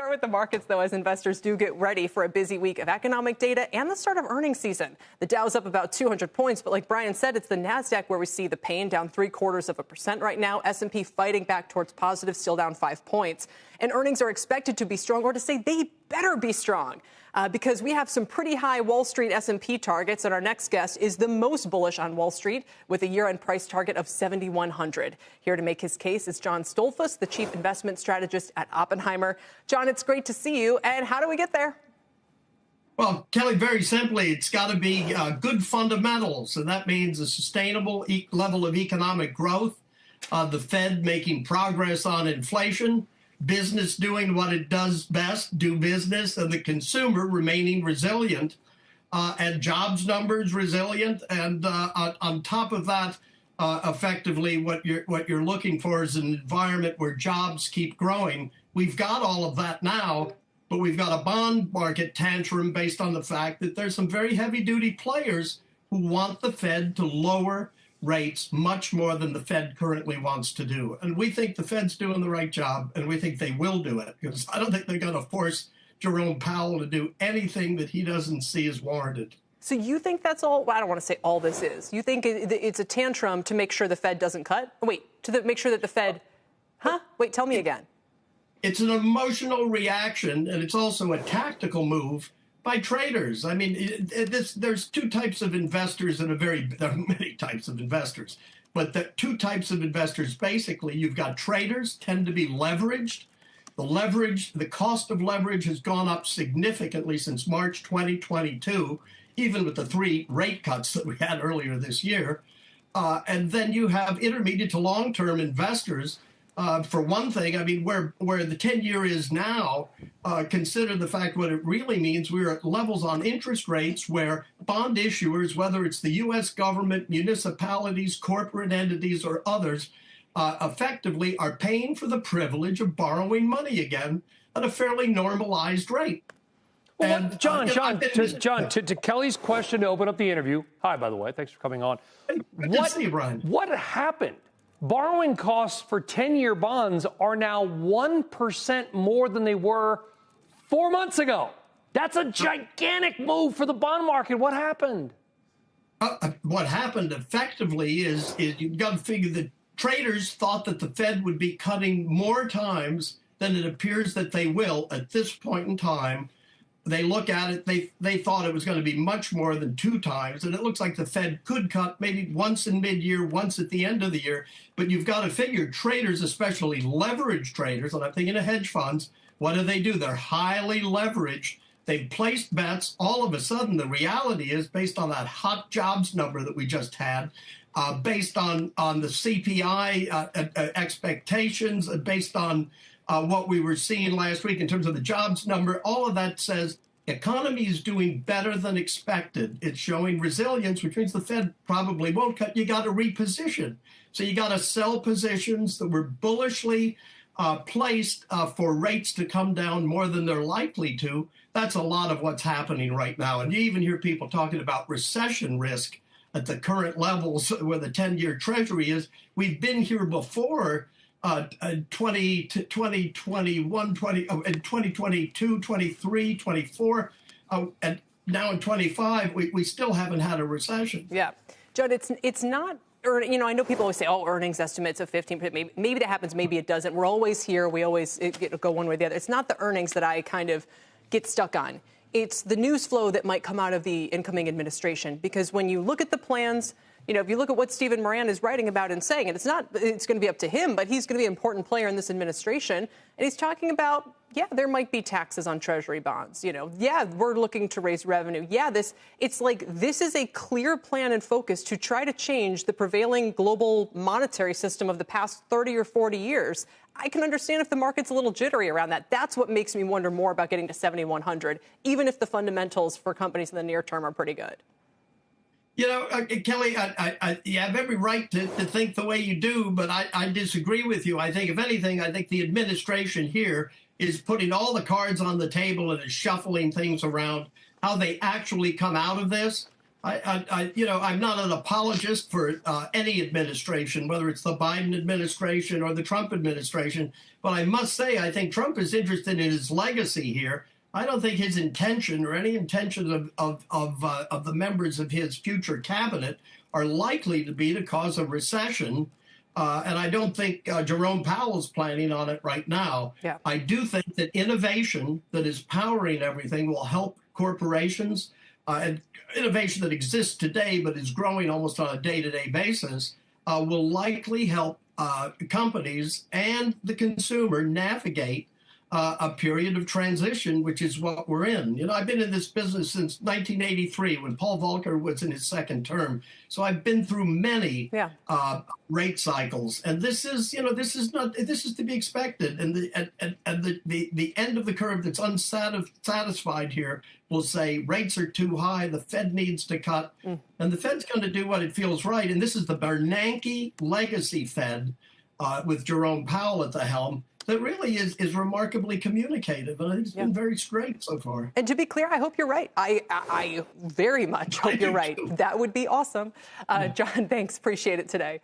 Start with the markets, though, as investors do get ready for a busy week of economic data and the start of earnings season. The Dow's up about 200 points, but like Brian said, it's the Nasdaq where we see the pain, down 0.75% right now. S&P fighting back towards positive, still down 5 points. And earnings are expected to be strong, or to say they better be strong. Because we have some pretty high Wall Street S&P targets, and our next guest is the most bullish on Wall Street with a year-end price target of 7,100. Here to make his case is John Stoltzfus, the chief investment strategist at Oppenheimer. John, it's great to see you. And how do we get there? Well, Kelly, very simply, it's got to be good fundamentals, and that means a sustainable level of economic growth, the Fed making progress on inflation, business doing what it does best, do business, and the consumer remaining resilient, and jobs numbers resilient. And on top of that, effectively, what you're looking for is an environment where jobs keep growing. We've got all of that now, but we've got a bond market tantrum based on the fact that there's some very heavy-duty players who want the Fed to lower rates much more than the Fed currently wants to do. And we think the Fed's doing the right job, and we think they will do it, because I don't think they're going to force Jerome Powell to do anything that he doesn't see as warranted. So you think that's all? Well, I don't want to say all this is. You think it's a tantrum to make sure the Fed doesn't cut? Wait, make sure that the Fed... Wait, tell me again. It's an emotional reaction, and it's also a tactical move by traders. I mean, there's two types of investors, and there are many types of investors, but the two types of investors, basically, you've got traders tend to be leveraged. The cost of leverage has gone up significantly since March 2022, even with the 3 rate cuts that we had earlier this year. And then you have intermediate to long-term investors. For one thing, I mean, where the 10-year is now, consider the fact what it really means. We're at levels on interest rates where bond issuers, whether it's the U.S. government, municipalities, corporate entities, or others, effectively are paying for the privilege of borrowing money again at a fairly normalized rate. Well, and, John, to Kelly's question to open up the interview. Hi, by the way. Thanks for coming on. Good to see you, Brian. What happened? Borrowing costs for 10-year bonds are now 1% more than they were 4 months ago. That's a gigantic move for the bond market. What happened? What happened effectively is you've got to figure that traders thought that the Fed would be cutting more times than it appears that they will at this point in time. They look at it, they thought it was going to be much more than 2 times, and it looks like the Fed could cut maybe once in mid-year, once at the end of the year. But you've got to figure traders, especially leveraged traders, and I'm thinking of hedge funds, what do? They're highly leveraged. They've placed bets. All of a sudden, the reality is, based on that hot jobs number that we just had, based on the CPI expectations, based on what we were seeing last week in terms of the jobs number, all of that says economy is doing better than expected. It's showing resilience, which means the Fed probably won't cut. You got to reposition. So you got to sell positions that were bullishly placed for rates to come down more than they're likely to. That's a lot of what's happening right now. And you even hear people talking about recession risk at the current levels where the 10-year Treasury is. We've been here before. 2021, 2022, 23, 24, and now in 25, we still haven't had a recession. Yeah. Judd, it's not, I know people always say, earnings estimates of 15%. Maybe that happens, maybe it doesn't. We're always here. We always go one way or the other. It's not the earnings that I kind of get stuck on. It's the news flow that might come out of the incoming administration, because when you look at the plans, if you look at what Stephen Moran is writing about and saying, and it's going to be up to him, but he's going to be an important player in this administration. And he's talking about, there might be taxes on Treasury bonds. We're looking to raise revenue. It's like this is a clear plan and focus to try to change the prevailing global monetary system of the past 30 or 40 years. I can understand if the market's a little jittery around that. That's what makes me wonder more about getting to 7,100, even if the fundamentals for companies in the near term are pretty good. Kelly, you have every right to think the way you do, but I disagree with you. I think, if anything, I think the administration here is putting all the cards on the table and is shuffling things around. How they actually come out of this, I'm not an apologist for any administration, whether it's the Biden administration or the Trump administration. But I must say, I think Trump is interested in his legacy here. I don't think his intention or any intention of the members of his future cabinet are likely to be to cause a recession. And I don't think Jerome Powell is planning on it right now. Yeah. I do think that innovation that is powering everything will help corporations, and innovation that exists today but is growing almost on a day-to-day basis will likely help companies and the consumer navigate a period of transition, which is what we're in. I've been in this business since 1983 when Paul Volcker was in his second term. So I've been through many rate cycles, and this is to be expected. And the end of the curve that's unsatisfied here will say rates are too high. The Fed needs to cut, and the Fed's going to do what it feels right. And this is the Bernanke legacy Fed with Jerome Powell at the helm. That really is remarkably communicative, and I think it's been very straight so far. And to be clear, I hope you're right. I very much hope you're right. That would be awesome. John, thanks. Appreciate it today.